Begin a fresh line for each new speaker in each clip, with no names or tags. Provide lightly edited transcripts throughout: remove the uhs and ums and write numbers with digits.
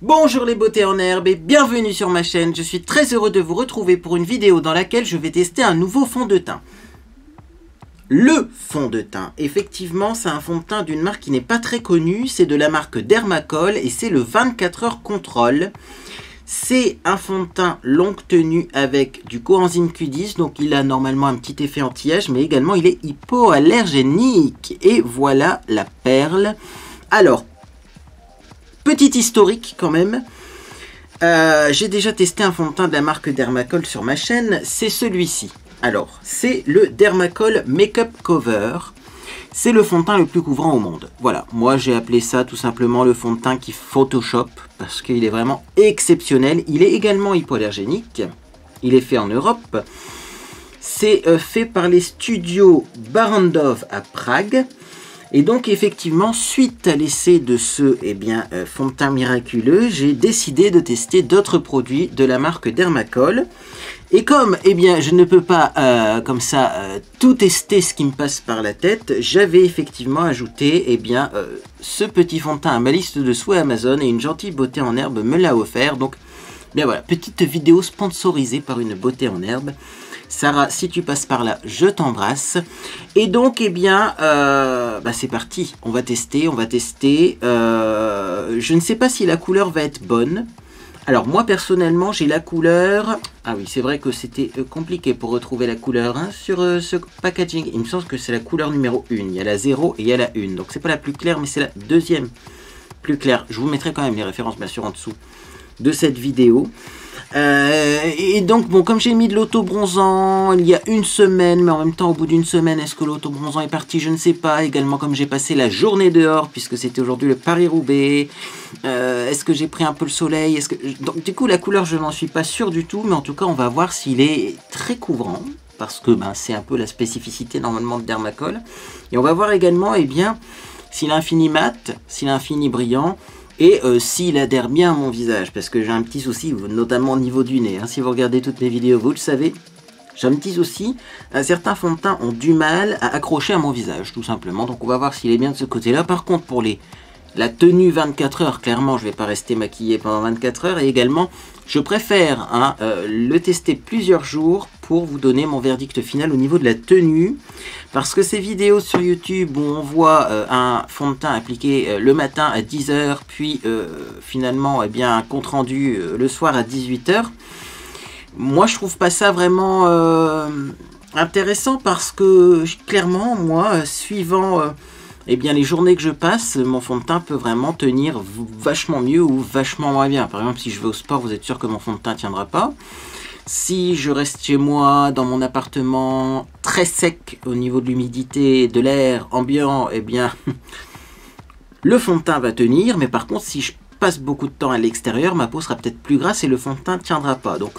Bonjour les beautés en herbe et bienvenue sur ma chaîne. Je suis très heureux de vous retrouver pour une vidéo dans laquelle je vais tester un nouveau fond de teint. Le fond de teint, effectivement, c'est un fond de teint d'une marque qui n'est pas très connue. C'est de la marque Dermacol et c'est le 24 heures contrôle. C'est un fond de teint longue tenue avec du coenzyme Q10, donc il a normalement un petit effet anti-âge, mais également il est hypoallergénique. Et voilà la perle. Alors, petit historique quand même. J'ai déjà testé un fond de teint de la marque Dermacol sur ma chaîne, c'est celui-ci. Alors, c'est le Dermacol Makeup Cover. C'est le fond de teint le plus couvrant au monde. Voilà, moi j'ai appelé ça tout simplement le fond de teint qui Photoshop, parce qu'il est vraiment exceptionnel. Il est également hypoallergénique. Il est fait en Europe. C'est fait par les studios Barrandov à Prague. Et donc effectivement, suite à l'essai de ce fond de teint miraculeux, j'ai décidé de tester d'autres produits de la marque Dermacol. Et comme je ne peux pas comme ça tout tester ce qui me passe par la tête, j'avais effectivement ajouté ce petit fond de teint à ma liste de souhaits Amazon et une gentille beauté en herbe me l'a offert. Donc bien voilà, petite vidéo sponsorisée par une beauté en herbe. Sarah, si tu passes par là, je t'embrasse. Et donc, c'est parti. On va tester, je ne sais pas si la couleur va être bonne. Alors, moi, personnellement, j'ai la couleur... Ah oui, c'est vrai que c'était compliqué pour retrouver la couleur sur ce packaging. Il me semble que c'est la couleur numéro 1. Il y a la 0 et il y a la 1. Donc, c'est pas la plus claire, mais c'est la deuxième plus claire. Je vous mettrai quand même les références, bien sûr, en dessous de cette vidéo. Et donc bon, comme j'ai mis de l'auto-bronzant il y a une semaine, mais en même temps au bout d'une semaine, est-ce que l'auto-bronzant est parti? Je ne sais pas. Également comme j'ai passé la journée dehors, puisque c'était aujourd'hui le Paris-Roubaix, est-ce que j'ai pris un peu le soleil? Donc du coup la couleur je n'en suis pas sûr du tout, mais en tout cas on va voir s'il est très couvrant, parce que c'est un peu la spécificité normalement de Dermacol. Et on va voir également s'il a un fini mat, s'il a un fini brillant, et s'il adhère bien à mon visage, parce que j'ai un petit souci, notamment au niveau du nez. Si vous regardez toutes mes vidéos, vous le savez, j'ai un petit souci. Certains fonds de teint ont du mal à accrocher à mon visage, tout simplement. Donc on va voir s'il est bien de ce côté-là. Par contre, pour la tenue 24 heures, clairement, je ne vais pas rester maquillé pendant 24 heures. Et également, je préfère le tester plusieurs jours pour vous donner mon verdict final au niveau de la tenue. Parce que ces vidéos sur YouTube où on voit un fond de teint appliqué le matin à 10 h, puis finalement un compte rendu le soir à 18 h, moi je trouve pas ça vraiment intéressant, parce que clairement, moi, suivant les journées que je passe, mon fond de teint peut vraiment tenir vachement mieux ou vachement moins bien. Par exemple, si je vais au sport, vous êtes sûr que mon fond de teint ne tiendra pas. Si je reste chez moi, dans mon appartement, très sec au niveau de l'humidité, de l'air ambiant, le fond de teint va tenir. Mais par contre, si je passe beaucoup de temps à l'extérieur, ma peau sera peut-être plus grasse et le fond de teint ne tiendra pas. Donc,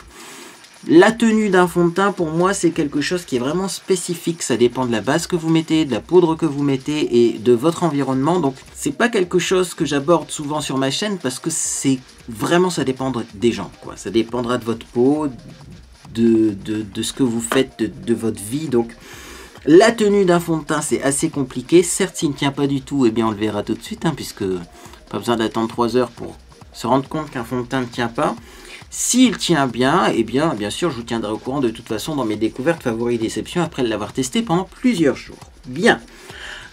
la tenue d'un fond de teint, pour moi, c'est quelque chose qui est vraiment spécifique. Ça dépend de la base que vous mettez, de la poudre que vous mettez et de votre environnement. Donc, c'est pas quelque chose que j'aborde souvent sur ma chaîne, parce que c'est vraiment, ça dépendra des gens, quoi. Ça dépendra de votre peau, de ce que vous faites, de votre vie. Donc, la tenue d'un fond de teint, c'est assez compliqué. Certes, s'il ne tient pas du tout, on le verra tout de suite, puisque pas besoin d'attendre 3 heures pour se rendre compte qu'un fond de teint ne tient pas. S'il tient bien, bien sûr, je vous tiendrai au courant de toute façon dans mes découvertes, favoris, déceptions, après l'avoir testé pendant plusieurs jours. Bien,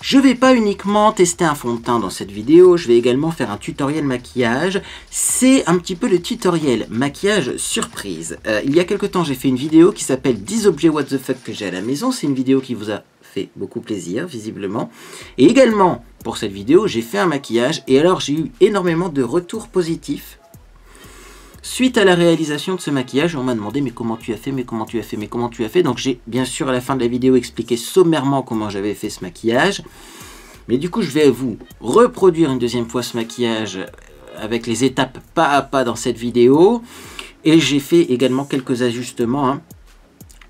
je ne vais pas uniquement tester un fond de teint dans cette vidéo, je vais également faire un tutoriel maquillage. C'est un petit peu le tutoriel maquillage surprise. Il y a quelque temps, j'ai fait une vidéo qui s'appelle 10 objets what the fuck que j'ai à la maison. C'est une vidéo qui vous a fait beaucoup plaisir, visiblement. Et également, pour cette vidéo, j'ai fait un maquillage, et alors j'ai eu énormément de retours positifs. Suite à la réalisation de ce maquillage, on m'a demandé mais comment tu as fait, mais comment tu as fait, mais comment tu as fait. Donc j'ai bien sûr à la fin de la vidéo expliqué sommairement comment j'avais fait ce maquillage. Mais du coup je vais vous reproduire une deuxième fois ce maquillage avec les étapes pas à pas dans cette vidéo. Et j'ai fait également quelques ajustements.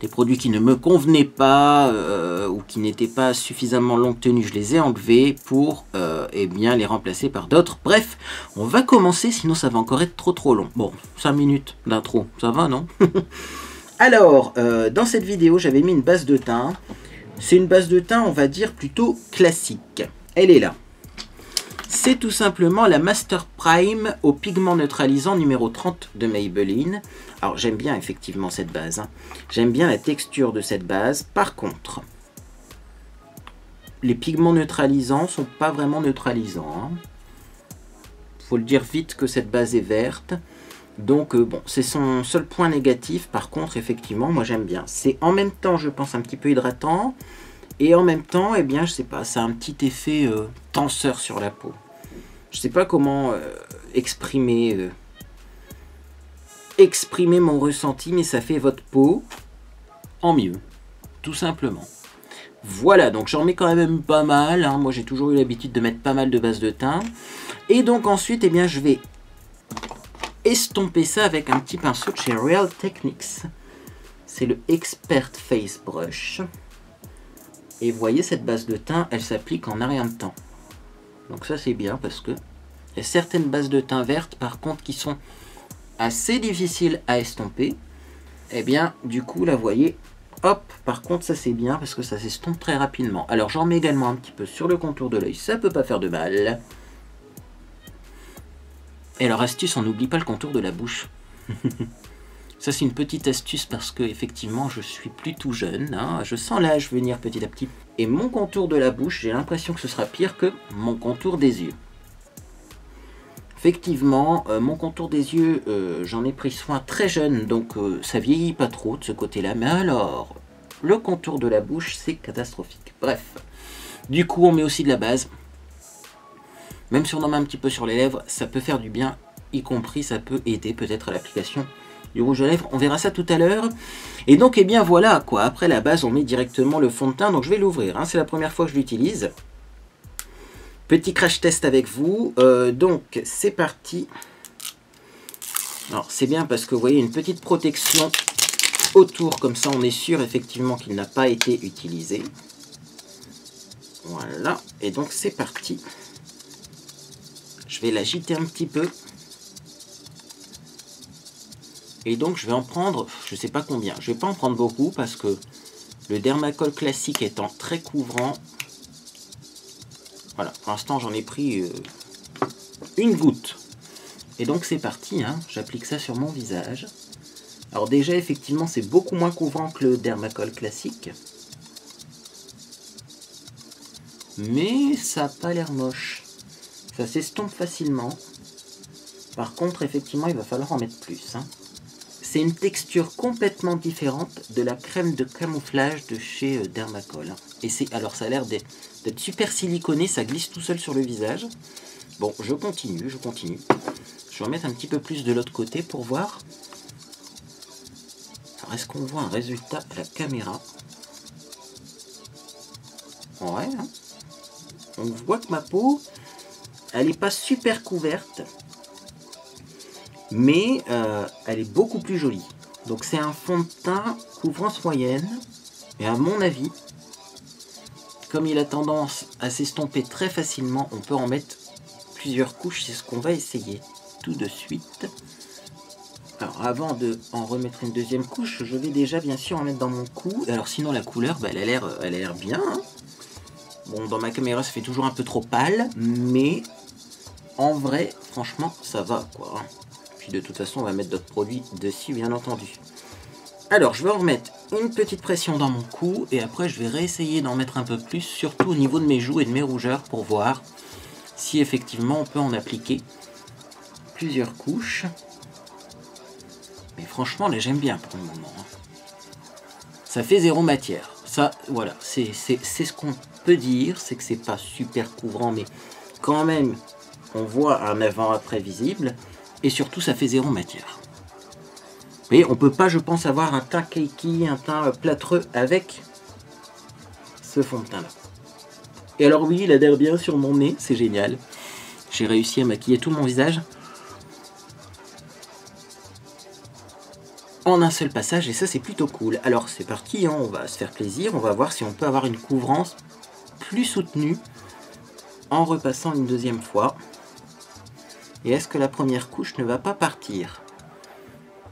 Des produits qui ne me convenaient pas ou qui n'étaient pas suffisamment longue tenue, je les ai enlevés pour les remplacer par d'autres. Bref, on va commencer, sinon ça va encore être trop long. Bon, 5 minutes d'intro, ça va, non? Alors, dans cette vidéo, j'avais mis une base de teint. C'est une base de teint, on va dire, plutôt classique. Elle est là. C'est tout simplement la Master Prime au pigment neutralisant numéro 30 de Maybelline. Alors j'aime bien effectivement cette base, hein. J'aime bien la texture de cette base. Par contre, les pigments neutralisants sont pas vraiment neutralisants, hein. Faut le dire vite que cette base est verte. Donc bon, c'est son seul point négatif. Par contre, effectivement, moi j'aime bien. C'est en même temps, je pense, un petit peu hydratant. Et en même temps, eh bien, je sais pas, ça a un petit effet tenseur sur la peau. Je sais pas comment exprimer mon ressenti, mais ça fait votre peau en mieux, tout simplement. Voilà, donc j'en mets quand même pas mal, hein. Moi j'ai toujours eu l'habitude de mettre pas mal de base de teint. Et donc ensuite, eh bien, je vais estomper ça avec un petit pinceau de chez Real Techniques. C'est le Expert Face Brush. Et vous voyez, cette base de teint, elle s'applique en un rien de temps. Donc ça c'est bien parce que il y a certaines bases de teint vertes par contre qui sont assez difficiles à estomper. Et bien du coup là vous voyez, hop, par contre ça c'est bien parce que ça s'estompe très rapidement. Alors j'en mets également un petit peu sur le contour de l'œil, ça peut pas faire de mal. Et alors astuce, on n'oublie pas le contour de la bouche. Ça c'est une petite astuce parce que effectivement je suis plus tout jeune, hein. Je sens l'âge venir petit à petit. Et mon contour de la bouche, j'ai l'impression que ce sera pire que mon contour des yeux. Effectivement, mon contour des yeux, j'en ai pris soin très jeune, donc ça vieillit pas trop de ce côté-là. Mais alors, le contour de la bouche, c'est catastrophique. Bref, du coup on met aussi de la base. Même si on en met un petit peu sur les lèvres, ça peut faire du bien, y compris ça peut aider peut-être à l'application du rouge à lèvres, on verra ça tout à l'heure. Et donc, eh bien voilà, quoi. Après la base, on met directement le fond de teint. Donc, je vais l'ouvrir, hein. C'est la première fois que je l'utilise. Petit crash test avec vous. Donc, c'est parti. Alors, c'est bien parce que vous voyez une petite protection autour. Comme ça, on est sûr effectivement qu'il n'a pas été utilisé. Voilà. Et donc, c'est parti. Je vais l'agiter un petit peu. Et donc je vais en prendre, je ne sais pas combien, je ne vais pas en prendre beaucoup parce que le Dermacol classique étant très couvrant, voilà, pour l'instant j'en ai pris une goutte. Et donc c'est parti, hein, j'applique ça sur mon visage. Alors déjà effectivement c'est beaucoup moins couvrant que le Dermacol classique. Mais ça n'a pas l'air moche. Ça s'estompe facilement. Par contre effectivement il va falloir en mettre plus, hein. C'est une texture complètement différente de la crème de camouflage de chez Dermacol. Et alors ça a l'air d'être super siliconé, ça glisse tout seul sur le visage. Bon, je continue. Je vais en mettre un petit peu plus de l'autre côté pour voir. Alors est-ce qu'on voit un résultat à la caméra? Ouais, hein. On voit que ma peau, elle n'est pas super couverte. Mais elle est beaucoup plus jolie. Donc c'est un fond de teint couvrance moyenne. Et à mon avis, comme il a tendance à s'estomper très facilement, on peut en mettre plusieurs couches. C'est ce qu'on va essayer tout de suite. Alors avant de en remettre une deuxième couche, je vais déjà bien sûr en mettre dans mon cou. Alors sinon la couleur, bah, elle a l'air bien, hein. Bon, dans ma caméra ça fait toujours un peu trop pâle, mais en vrai, franchement, ça va quoi. De toute façon on va mettre d'autres produits dessus bien entendu. Alors je vais en remettre une petite pression dans mon cou et après je vais réessayer d'en mettre un peu plus, surtout au niveau de mes joues et de mes rougeurs pour voir si effectivement on peut en appliquer plusieurs couches. Mais franchement là j'aime bien pour le moment, hein. Ça fait zéro matière, ça voilà, c'est ce qu'on peut dire, c'est que c'est pas super couvrant mais quand même on voit un avant-après visible. Et surtout, ça fait zéro matière. Vous voyez, on peut pas, je pense, avoir un teint cakey, un teint plâtreux avec ce fond de teint-là. Et alors oui, il adhère bien sur mon nez, c'est génial. J'ai réussi à maquiller tout mon visage en un seul passage, et ça, c'est plutôt cool. Alors, c'est parti, hein, on va se faire plaisir. On va voir si on peut avoir une couvrance plus soutenue en repassant une deuxième fois. Et est-ce que la première couche ne va pas partir?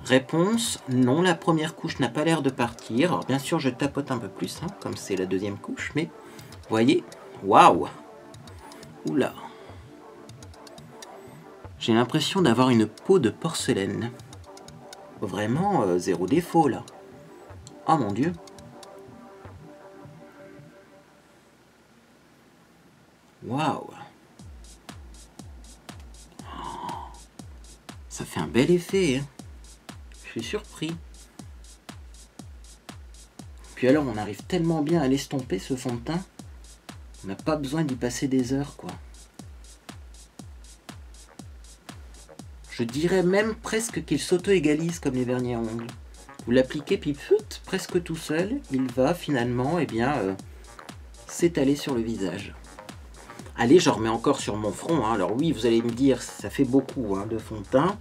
Réponse, non, la première couche n'a pas l'air de partir. Alors bien sûr, je tapote un peu plus, hein, comme c'est la deuxième couche, mais vous voyez, waouh! Oula! J'ai l'impression d'avoir une peau de porcelaine. Vraiment zéro défaut là. Oh mon Dieu. Waouh. Ça fait un bel effet. Hein. Je suis surpris. Puis alors on arrive tellement bien à l'estomper ce fond de teint. On n'a pas besoin d'y passer des heures quoi. Je dirais même presque qu'il s'auto-égalise comme les vernis à ongles. Vous l'appliquez puis presque tout seul, il va finalement s'étaler sur le visage. Allez, j'en remets encore sur mon front. Hein. Alors oui, vous allez me dire, ça fait beaucoup de fond de teint.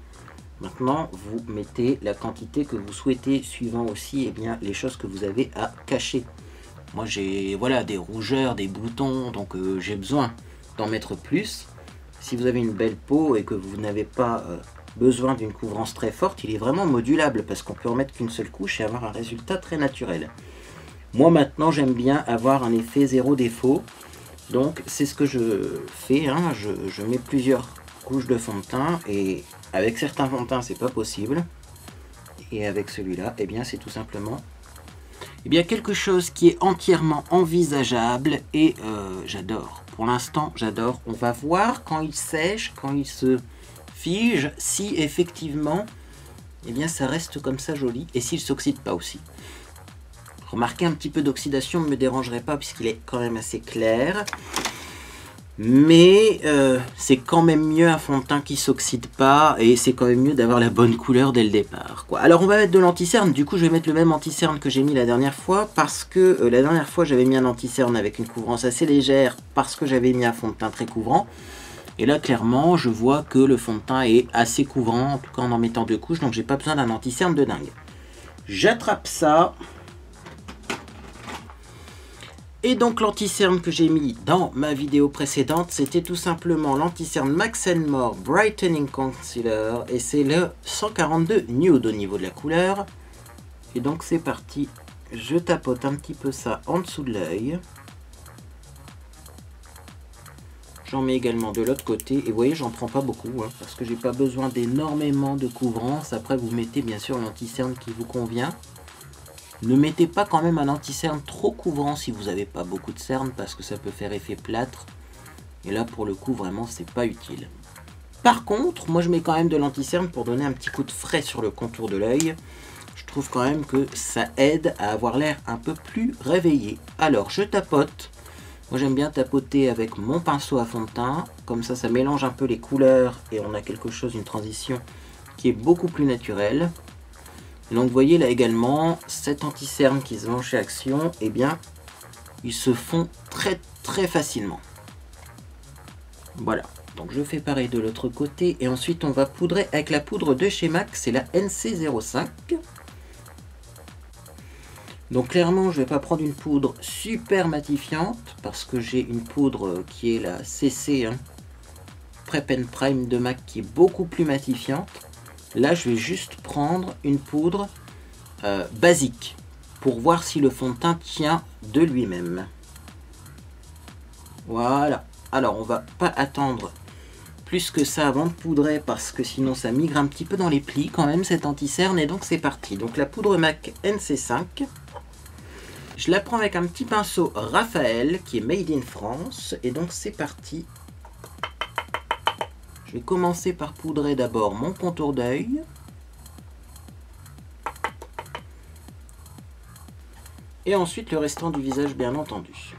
Maintenant, vous mettez la quantité que vous souhaitez, suivant aussi les choses que vous avez à cacher. Moi, j'ai des rougeurs, des boutons, donc j'ai besoin d'en mettre plus. Si vous avez une belle peau et que vous n'avez pas besoin d'une couvrance très forte, il est vraiment modulable parce qu'on peut en mettre qu'une seule couche et avoir un résultat très naturel. Moi maintenant, j'aime bien avoir un effet zéro défaut. Donc c'est ce que je fais. Hein. Je mets plusieurs couches de fond de teint et avec certains fonds de teint, c'est pas possible. Et avec celui-là, c'est tout simplement quelque chose qui est entièrement envisageable et j'adore. Pour l'instant, j'adore. On va voir quand il sèche, quand il se fige, si effectivement, ça reste comme ça joli et s'il ne s'oxyde pas aussi. Remarquez un petit peu d'oxydation ne me dérangerait pas puisqu'il est quand même assez clair. Mais c'est quand même mieux un fond de teint qui ne s'oxyde pas et c'est quand même mieux d'avoir la bonne couleur dès le départ. Quoi. Alors on va mettre de l'anti-cerne, du coup je vais mettre le même anti-cerne que j'ai mis la dernière fois parce que la dernière fois j'avais mis un anti-cerne avec une couvrance assez légère parce que j'avais mis un fond de teint très couvrant. Et là clairement je vois que le fond de teint est assez couvrant, en tout cas en mettant 2 couches, donc j'ai pas besoin d'un anti-cerne de dingue. J'attrape ça. Et donc l'anti-cerne que j'ai mis dans ma vidéo précédente, c'était tout simplement l'anti-cerne Max & More Brightening Concealer. Et c'est le 142 Nude au niveau de la couleur. Et donc c'est parti, je tapote un petit peu ça en dessous de l'œil. J'en mets également de l'autre côté. Et vous voyez, j'en prends pas beaucoup, parce que j'ai pas besoin d'énormément de couvrance. Après vous mettez bien sûr l'anti-cerne qui vous convient. Ne mettez pas quand même un anti-cerne trop couvrant si vous n'avez pas beaucoup de cerne parce que ça peut faire effet plâtre. Et là pour le coup vraiment c'est pas utile. Par contre moi je mets quand même de l'anti-cerne pour donner un petit coup de frais sur le contour de l'œil. Je trouve quand même que ça aide à avoir l'air un peu plus réveillé. Alors je tapote. Moi j'aime bien tapoter avec mon pinceau à fond de teint. Comme ça mélange un peu les couleurs et on a quelque chose, une transition qui est beaucoup plus naturelle. Donc vous voyez là également, cet anti-cerne qui se vend chez Action, ils se font très très facilement. Voilà, donc je fais pareil de l'autre côté et ensuite on va poudrer avec la poudre de chez MAC, c'est la NC05. Donc clairement je ne vais pas prendre une poudre super matifiante parce que j'ai une poudre qui est la CC Prep & Prime de MAC qui est beaucoup plus matifiante. Là, je vais juste prendre une poudre basique pour voir si le fond de teint tient de lui-même. Voilà. Alors, on va pas attendre plus que ça avant de poudrer parce que sinon ça migre un petit peu dans les plis quand même cet anti-cerne. Et donc c'est parti. Donc la poudre MAC NC5. Je la prends avec un petit pinceau Raphaël qui est made in France. Et donc c'est parti. Je vais commencer par poudrer d'abord mon contour d'œil. Et ensuite le restant du visage, bien entendu.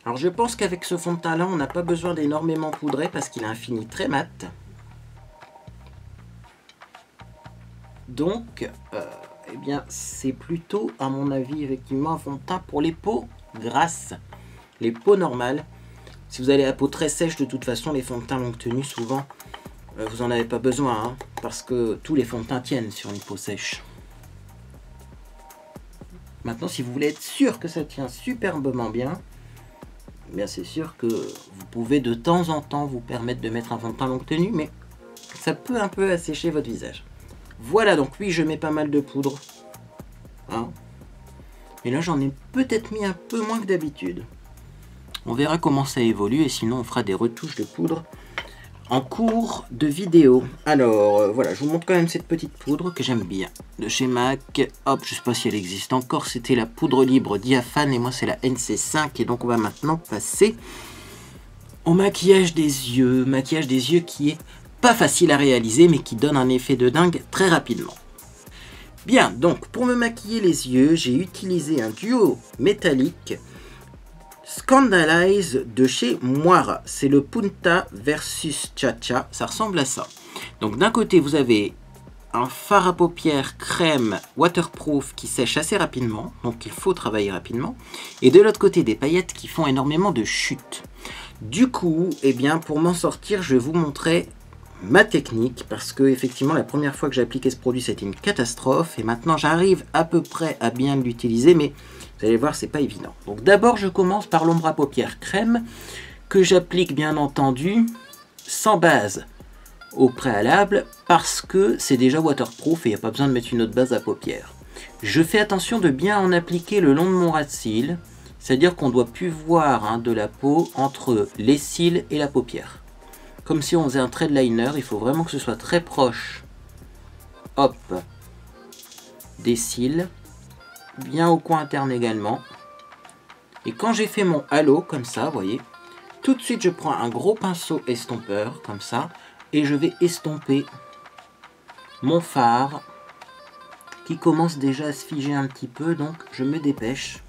Alors je pense qu'avec ce fond de teint là, on n'a pas besoin d'énormément poudrer parce qu'il a un fini très mat. Donc, c'est plutôt, à mon avis, effectivement, un fond de teint pour les peaux grasses. Les peaux normales. Si vous avez la peau très sèche, de toute façon, les fonds de teint longue tenue, souvent, vous n'en avez pas besoin. Parce que tous les fonds de teint tiennent sur une peau sèche. Maintenant, si vous voulez être sûr que ça tient superbement bien, c'est sûr que vous pouvez de temps en temps vous permettre de mettre un fond de teint longue tenue, mais ça peut un peu assécher votre visage. Voilà, donc oui, je mets pas mal de poudre. Et là, j'en ai peut-être mis un peu moins que d'habitude. On verra comment ça évolue et sinon on fera des retouches de poudre en cours de vidéo. Alors, voilà, je vous montre quand même cette petite poudre que j'aime bien. De chez MAC. Hop, je sais pas si elle existe encore. C'était la poudre libre diaphane et moi c'est la NC5. Et donc on va maintenant passer au maquillage des yeux. Maquillage des yeux qui est pas facile à réaliser mais qui donne un effet de dingue très rapidement. Bien, donc pour me maquiller les yeux, j'ai utilisé un duo métallique Scandalize de chez Moira. C'est le Punta versus Cha-Cha. Ça ressemble à ça. Donc d'un côté, vous avez un fard à paupières crème waterproof qui sèche assez rapidement. Donc il faut travailler rapidement. Et de l'autre côté, des paillettes qui font énormément de chute. Du coup, eh bien, pour m'en sortir, je vais vous montrer ma technique. Parce que effectivement, la première fois que j'ai appliqué ce produit, c'était une catastrophe. Et maintenant, j'arrive à peu près à bien l'utiliser. Mais vous allez voir, c'est pas évident. Donc d'abord, je commence par l'ombre à paupières crème que j'applique bien entendu sans base au préalable parce que c'est déjà waterproof et il n'y a pas besoin de mettre une autre base à paupières. Je fais attention de bien en appliquer le long de mon ras de cils, c'est-à-dire qu'on doit plus voir de la peau entre les cils et la paupière. Comme si on faisait un trait de liner, il faut vraiment que ce soit très proche. Hop, des cils. Bien au coin interne également. Et quand j'ai fait mon halo comme ça, vous voyez, tout de suite je prends un gros pinceau estompeur comme ça et je vais estomper mon fard qui commence déjà à se figer un petit peu, donc je me dépêche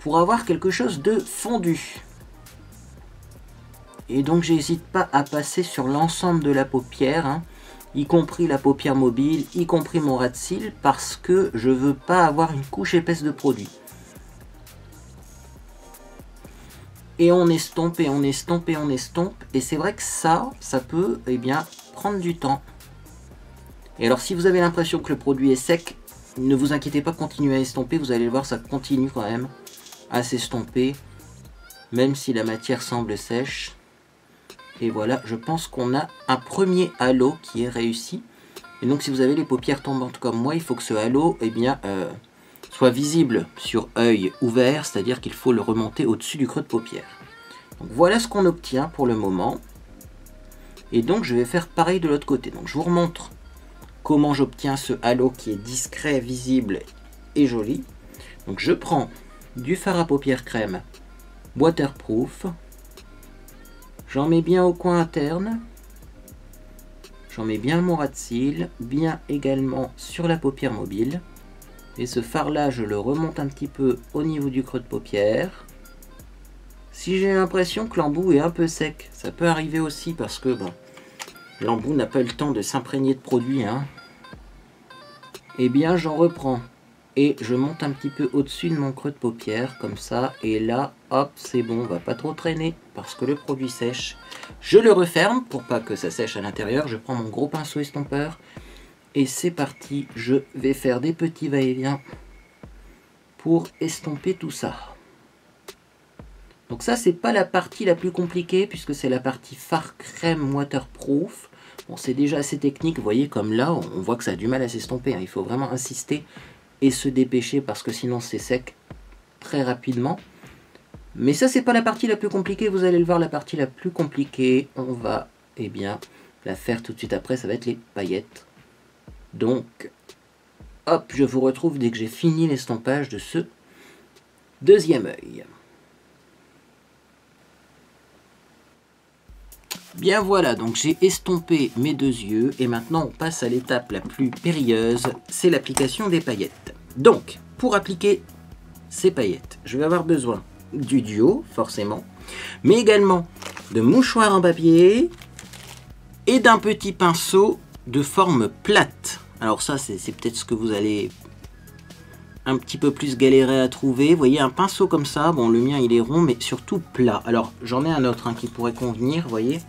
pour avoir quelque chose de fondu. Et donc j'hésite pas à passer sur l'ensemble de la paupière, y compris la paupière mobile, y compris mon ras de cils, parce que je veux pas avoir une couche épaisse de produit. Et on estompe, et on estompe, et on estompe, et c'est vrai que ça peut, eh bien, prendre du temps. Et alors si vous avez l'impression que le produit est sec, ne vous inquiétez pas, continuez à estomper, vous allez le voir, ça continue quand même à s'estomper, même si la matière semble sèche. Et voilà, je pense qu'on a un premier halo qui est réussi. Et donc si vous avez les paupières tombantes comme moi, il faut que ce halo soit visible sur œil ouvert, c'est-à-dire qu'il faut le remonter au-dessus du creux de paupière. Donc voilà ce qu'on obtient pour le moment. Et donc je vais faire pareil de l'autre côté. Donc je vous remontre comment j'obtiens ce halo qui est discret, visible et joli. Donc je prends du fard à paupières crème waterproof. J'en mets bien au coin interne. J'en mets bien mon ras de cils, bien également sur la paupière mobile. Et ce fard là, je le remonte un petit peu au niveau du creux de paupière. Si j'ai l'impression que l'embout est un peu sec, ça peut arriver aussi parce que bon, l'embout n'a pas eu le temps de s'imprégner de produit. Eh bien, j'en reprends. Et je monte un petit peu au-dessus de mon creux de paupière, comme ça. Et là, hop, c'est bon, on va pas trop traîner, parce que le produit sèche. Je le referme, pour pas que ça sèche à l'intérieur. Je prends mon gros pinceau estompeur. Et c'est parti, je vais faire des petits va-et-vient pour estomper tout ça. Donc ça, c'est pas la partie la plus compliquée, puisque c'est la partie fard crème waterproof. Bon, c'est déjà assez technique, vous voyez, comme là, on voit que ça a du mal à s'estomper. Il faut vraiment insister et se dépêcher parce que sinon c'est sec très rapidement. Mais ça, c'est pas la partie la plus compliquée, vous allez le voir, la partie la plus compliquée, on va la faire tout de suite après, ça va être les paillettes. Donc, hop, je vous retrouve dès que j'ai fini l'estompage de ce deuxième œil. Bien voilà, donc j'ai estompé mes deux yeux et maintenant on passe à l'étape la plus périlleuse, c'est l'application des paillettes. Donc, pour appliquer ces paillettes, je vais avoir besoin du duo, forcément, mais également de mouchoirs en papier et d'un petit pinceau de forme plate. Alors ça, c'est peut-être ce que vous allez un petit peu plus galérer à trouver. Vous voyez, un pinceau comme ça, bon, le mien il est rond, mais surtout plat. Alors, j'en ai un autre qui pourrait convenir, vous voyez.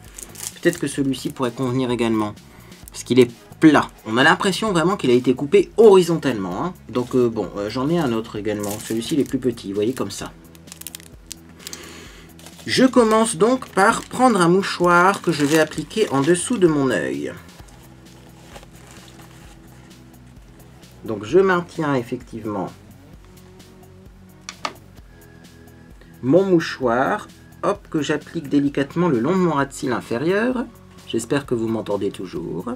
Peut-être que celui-ci pourrait convenir également, parce qu'il est plat. On a l'impression vraiment qu'il a été coupé horizontalement. Donc bon, j'en ai un autre également. Celui-ci il est plus petit, vous voyez, comme ça. Je commence donc par prendre un mouchoir que je vais appliquer en dessous de mon œil. Donc je maintiens effectivement mon mouchoir, hop, que j'applique délicatement le long de mon ras de cils inférieur. J'espère que vous m'entendez toujours.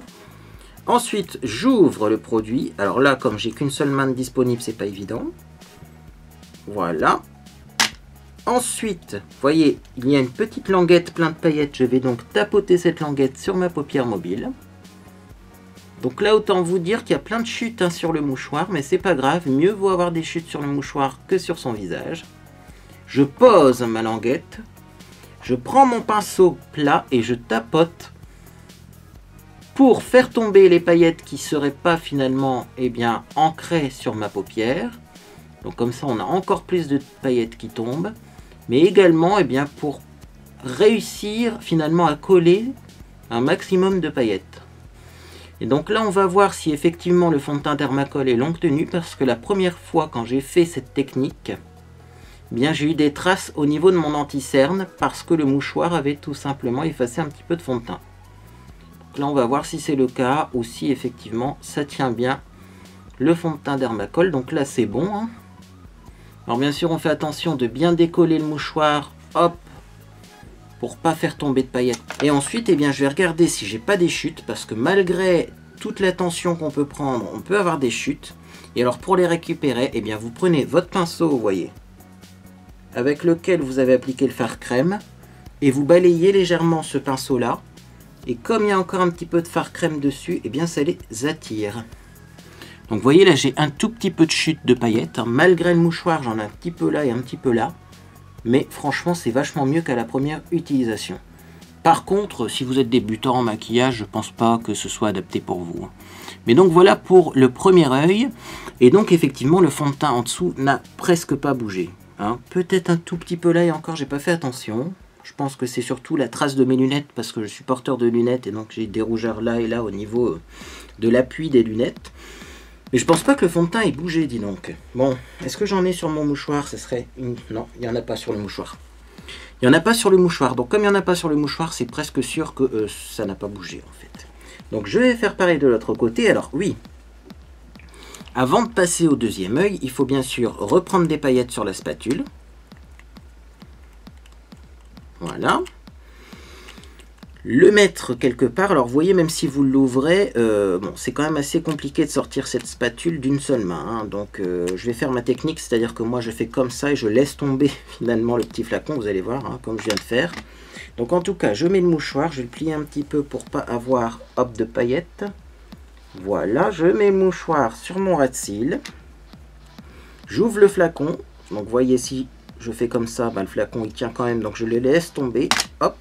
Ensuite, j'ouvre le produit. Alors là, comme j'ai qu'une seule main disponible, c'est pas évident. Voilà. Ensuite, vous voyez, il y a une petite languette pleine de paillettes. Je vais donc tapoter cette languette sur ma paupière mobile. Donc là, autant vous dire qu'il y a plein de chutes sur le mouchoir, mais c'est pas grave. Mieux vaut avoir des chutes sur le mouchoir que sur son visage. Je pose ma languette. Je prends mon pinceau plat et je tapote pour faire tomber les paillettes qui ne seraient pas finalement ancrées sur ma paupière. Donc comme ça, on a encore plus de paillettes qui tombent. Mais également pour réussir finalement à coller un maximum de paillettes. Et donc là, on va voir si effectivement le fond de teint Dermacol est longue tenue, parce que la première fois quand j'ai fait cette technique, j'ai eu des traces au niveau de mon anti-cerne parce que le mouchoir avait tout simplement effacé un petit peu de fond de teint. Donc là, on va voir si c'est le cas ou si effectivement ça tient bien le fond de teint Dermacol. Donc là, c'est bon, hein. Alors bien sûr, on fait attention de bien décoller le mouchoir, hop, pour pas faire tomber de paillettes. Et ensuite, je vais regarder si j'ai pas des chutes, parce que malgré toute la tension qu'on peut prendre, on peut avoir des chutes. Et alors pour les récupérer, vous prenez votre pinceau, vous voyez, avec lequel vous avez appliqué le fard crème, et vous balayez légèrement ce pinceau-là. Et comme il y a encore un petit peu de fard crème dessus, ça les attire. Donc vous voyez là, j'ai un tout petit peu de chute de paillettes. Malgré le mouchoir, j'en ai un petit peu là et un petit peu là. Mais franchement, c'est vachement mieux qu'à la première utilisation. Par contre, si vous êtes débutant en maquillage, je pense pas que ce soit adapté pour vous. Mais donc voilà pour le premier œil. Et donc effectivement, le fond de teint en dessous n'a presque pas bougé. Peut-être un tout petit peu là et encore, j'ai pas fait attention. Je pense que c'est surtout la trace de mes lunettes, parce que je suis porteur de lunettes et donc j'ai des rougeurs là et là au niveau de l'appui des lunettes. Mais je pense pas que le fond de teint ait bougé, dis donc. Bon, est-ce que j'en ai sur mon mouchoir? Ce serait une... Non, il n'y en a pas sur le mouchoir. Il n'y en a pas sur le mouchoir. Donc comme il n'y en a pas sur le mouchoir, c'est presque sûr que ça n'a pas bougé en fait. Donc je vais faire pareil de l'autre côté. Alors oui, avant de passer au deuxième œil, il faut bien sûr reprendre des paillettes sur la spatule. Voilà. Le mettre quelque part. Alors vous voyez, même si vous l'ouvrez, bon, c'est quand même assez compliqué de sortir cette spatule d'une seule main. Donc je vais faire ma technique, c'est-à-dire que moi je fais comme ça et je laisse tomber finalement le petit flacon, vous allez voir, comme je viens de faire. Donc en tout cas, je mets le mouchoir, je vais le plier un petit peu pour pas avoir hop de paillettes. Voilà, je mets le mouchoir sur mon ras de cils. J'ouvre le flacon. Donc vous voyez, si je fais comme ça, le flacon il tient quand même, donc je le laisse tomber. Hop.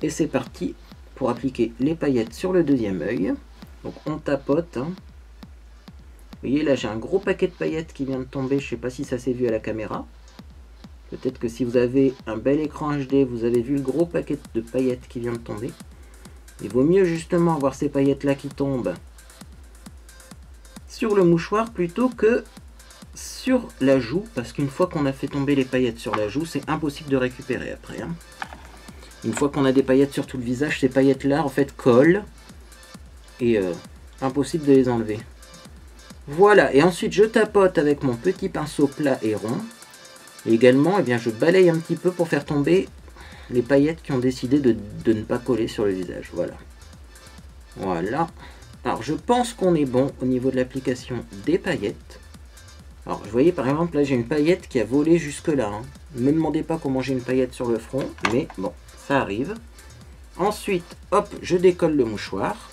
Et c'est parti pour appliquer les paillettes sur le deuxième œil. Donc on tapote. Vous voyez là, j'ai un gros paquet de paillettes qui vient de tomber. Je ne sais pas si ça s'est vu à la caméra. Peut-être que si vous avez un bel écran HD, vous avez vu le gros paquet de paillettes qui vient de tomber. Il vaut mieux justement avoir ces paillettes là qui tombent sur le mouchoir plutôt que sur la joue. Parce qu'une fois qu'on a fait tomber les paillettes sur la joue, c'est impossible de récupérer après. Une fois qu'on a des paillettes sur tout le visage, ces paillettes-là, en fait, collent. Et impossible de les enlever. Voilà, et ensuite, je tapote avec mon petit pinceau plat et rond. Et également, je balaye un petit peu pour faire tomber les paillettes qui ont décidé de ne pas coller sur le visage. Voilà. Voilà. Alors, je pense qu'on est bon au niveau de l'application des paillettes. Alors, vous voyez, par exemple, là, j'ai une paillette qui a volé jusque-là. Ne me demandez pas comment j'ai une paillette sur le front, mais bon. Ça arrive. Ensuite, hop, je décolle le mouchoir.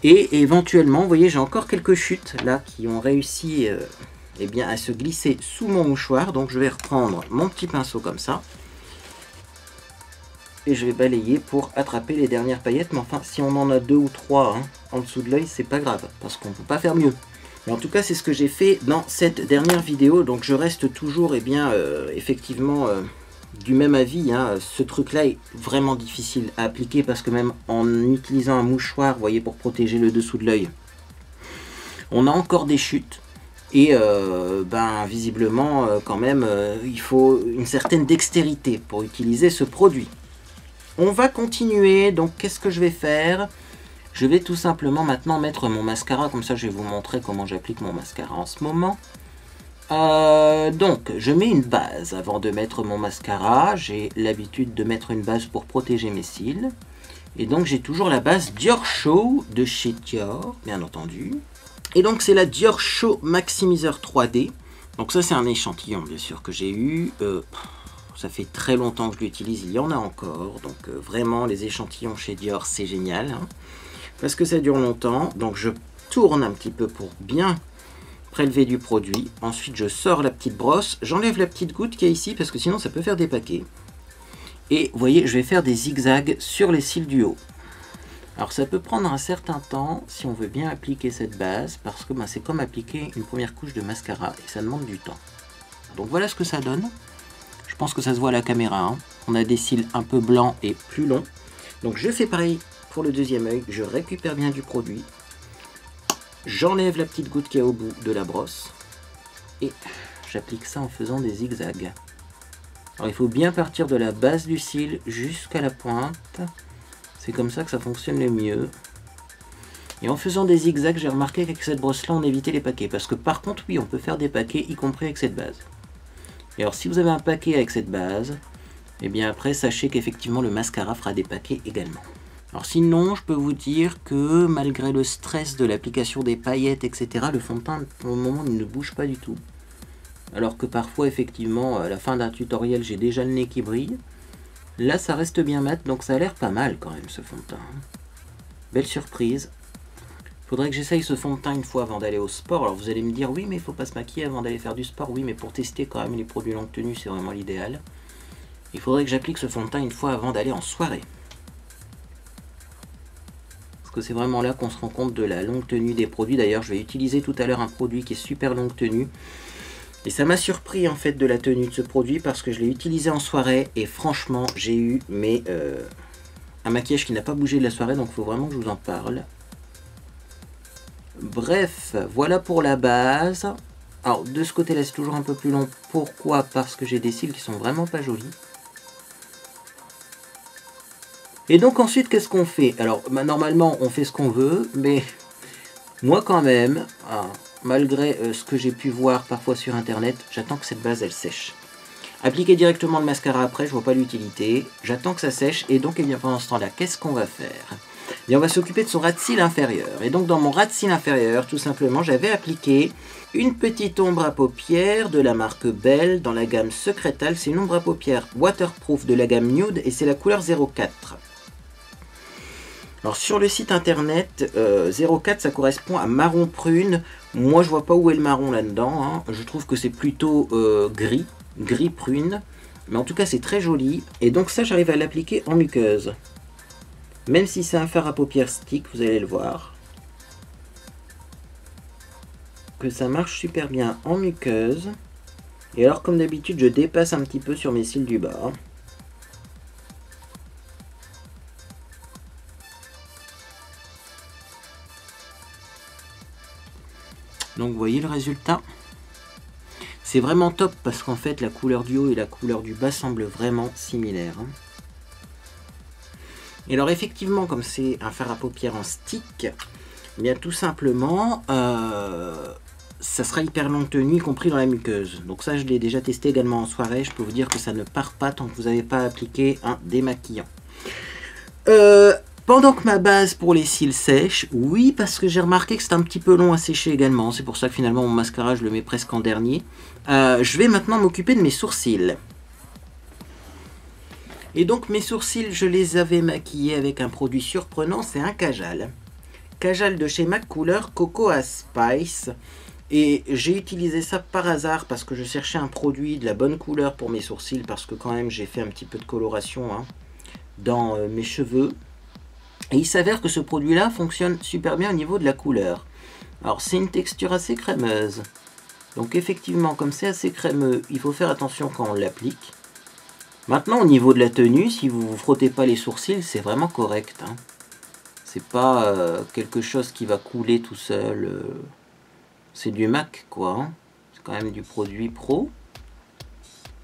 Et éventuellement, vous voyez, j'ai encore quelques chutes là qui ont réussi à se glisser sous mon mouchoir. Donc je vais reprendre mon petit pinceau comme ça. Et je vais balayer pour attraper les dernières paillettes. Mais enfin, si on en a 2 ou 3 en dessous de l'œil, c'est pas grave. Parce qu'on ne peut pas faire mieux. Mais en tout cas, c'est ce que j'ai fait dans cette dernière vidéo. Donc je reste toujours, effectivement... du même avis, ce truc là est vraiment difficile à appliquer parce que même en utilisant un mouchoir, vous voyez, pour protéger le dessous de l'œil, on a encore des chutes et visiblement quand même il faut une certaine dextérité pour utiliser ce produit. On va continuer, donc qu'est-ce que je vais faire? Je vais tout simplement maintenant mettre mon mascara, comme ça je vais vous montrer comment j'applique mon mascara en ce moment. Donc, je mets une base avant de mettre mon mascara. J'ai l'habitude de mettre une base pour protéger mes cils. Et donc, j'ai toujours la base Dior Show de chez Dior, bien entendu. Et donc, c'est la Dior Show Maximiseur 3D. Donc ça, c'est un échantillon, bien sûr, que j'ai eu. Ça fait très longtemps que je l'utilise, il y en a encore. Donc, vraiment, les échantillons chez Dior, c'est génial. Hein, parce que ça dure longtemps. Donc, je tourne un petit peu pour bien prélever du produit. Ensuite, je sors la petite brosse. J'enlève la petite goutte qu'il y a ici, parce que sinon, ça peut faire des paquets. Et vous voyez, je vais faire des zigzags sur les cils du haut. Alors ça peut prendre un certain temps si on veut bien appliquer cette base, parce que c'est comme appliquer une première couche de mascara et ça demande du temps. Donc voilà ce que ça donne. Je pense que ça se voit à la caméra. Hein. On a des cils un peu blancs et plus longs. Donc je fais pareil pour le deuxième œil. Je récupère bien du produit. J'enlève la petite goutte qu'il y a au bout de la brosse. Et j'applique ça en faisant des zigzags. Alors il faut bien partir de la base du cil jusqu'à la pointe. C'est comme ça que ça fonctionne le mieux. Et en faisant des zigzags, j'ai remarqué qu'avec cette brosse-là, on évitait les paquets. Parce que par contre, oui, on peut faire des paquets, y compris avec cette base. Et alors, si vous avez un paquet avec cette base, et bien après, sachez qu'effectivement, le mascara fera des paquets également. Alors sinon, je peux vous dire que malgré le stress de l'application des paillettes, etc., le fond de teint, pour le moment, il ne bouge pas du tout. Alors que parfois, effectivement, à la fin d'un tutoriel, j'ai déjà le nez qui brille. Là, ça reste bien mat, donc ça a l'air pas mal quand même, ce fond de teint. Belle surprise. Faudrait que j'essaye ce fond de teint une fois avant d'aller au sport. Alors vous allez me dire, oui, mais il faut pas se maquiller avant d'aller faire du sport. Oui, mais pour tester quand même les produits longue tenue, c'est vraiment l'idéal. Il faudrait que j'applique ce fond de teint une fois avant d'aller en soirée. Parce que c'est vraiment là qu'on se rend compte de la longue tenue des produits. D'ailleurs, je vais utiliser tout à l'heure un produit qui est super longue tenue. Et ça m'a surpris en fait de la tenue de ce produit parce que je l'ai utilisé en soirée et franchement j'ai eu un maquillage qui n'a pas bougé de la soirée, donc il faut vraiment que je vous en parle. Bref, voilà pour la base. Alors de ce côté là c'est toujours un peu plus long. Pourquoi? Parce que j'ai des cils qui sont vraiment pas jolis. Et donc ensuite qu'est-ce qu'on fait? Alors normalement on fait ce qu'on veut, mais moi quand même... malgré ce que j'ai pu voir parfois sur internet, j'attends que cette base elle sèche. Appliquer directement le mascara après, je vois pas l'utilité. J'attends que ça sèche et donc bien pendant ce temps-là, qu'est-ce qu'on va faire? Et on va s'occuper de son ras de cils inférieur. Et donc dans mon ras de cils inférieur, tout simplement, j'avais appliqué une petite ombre à paupières de la marque Belle dans la gamme Secretal. C'est une ombre à paupières waterproof de la gamme Nude et c'est la couleur 04. Alors sur le site internet, 04 ça correspond à marron prune. Moi je vois pas où est le marron là-dedans. Hein. Je trouve que c'est plutôt gris prune. Mais en tout cas c'est très joli. Et donc ça j'arrive à l'appliquer en muqueuse. Même si c'est un fard à paupières stick, vous allez le voir. Que ça marche super bien en muqueuse. Et alors comme d'habitude je dépasse un petit peu sur mes cils du bas. Donc vous voyez le résultat. C'est vraiment top parce qu'en fait la couleur du haut et la couleur du bas semblent vraiment similaires. Et alors effectivement comme c'est un fard à paupières en stick, eh bien tout simplement ça sera hyper longue tenue y compris dans la muqueuse. Donc ça je l'ai déjà testé également en soirée, je peux vous dire que ça ne part pas tant que vous n'avez pas appliqué un démaquillant. Pendant que ma base pour les cils sèche, oui, parce que j'ai remarqué que c'est un petit peu long à sécher également. C'est pour ça que finalement mon mascara, je le mets presque en dernier. Je vais maintenant m'occuper de mes sourcils. Et donc mes sourcils, je les avais maquillés avec un produit surprenant, c'est un Kajal. Kajal de chez MAC Couleur Cocoa Spice. Et j'ai utilisé ça par hasard parce que je cherchais un produit de la bonne couleur pour mes sourcils. Parce que quand même j'ai fait un petit peu de coloration dans mes cheveux. Et il s'avère que ce produit-là fonctionne super bien au niveau de la couleur. Alors c'est une texture assez crémeuse. Donc effectivement, comme c'est assez crémeux, il faut faire attention quand on l'applique. Maintenant, au niveau de la tenue, si vous ne vous frottez pas les sourcils, c'est vraiment correct. Hein. C'est pas quelque chose qui va couler tout seul. C'est du MAC, quoi. Hein. C'est quand même du produit pro.